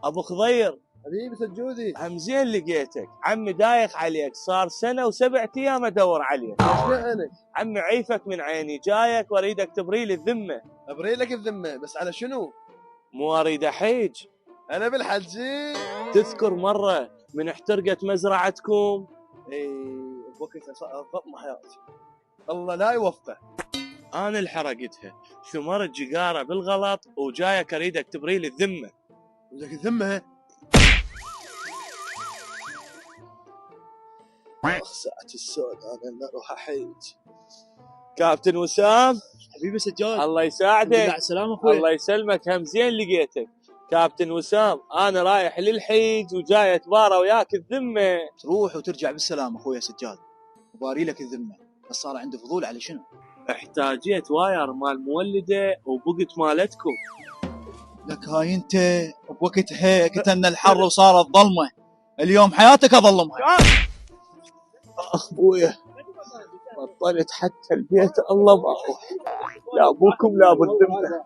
ابو خضير حبيبي سجودي، همزين لقيتك. عمي دايخ عليك، صار سنة و7 ايام ادور عليك. شلونك؟ عمي عيفك من عيني، جايك واريدك تبريلي الذمة. ابري لك الذمه، بس على شنو؟ مو اريد احيج. انا بالحجي. تذكر مرة من احترقت مزرعتكم؟ اي بوقت ضم حياتي، الله لا يوفقه. انا اللي حرقتها، ثمرت جقارة بالغلط وجايك اريدك تبريلي الذمة. لك الذمه؟ اخ ساعة السود انا اروح احيج. كابتن وسام حبيبي سجاد، الله يساعدك. على السلامه اخوي. الله يسلمك، همزين لقيتك. كابتن وسام انا رايح للحيج وجاي اتبارى وياك الذمه. تروح وترجع بالسلامه اخويا سجاد، وباري لك الذمه، بس صار عنده فضول على شنو؟ احتاجيت واير مال مولده وبقت مالتكم. لك هاي انت بوقتها كنت ان الحر وصارت ظلمه، اليوم حياتك اظلمها. ابويا بطلت حتى البيت الله ما اروح، لا ابوكم لا ابو الذمه.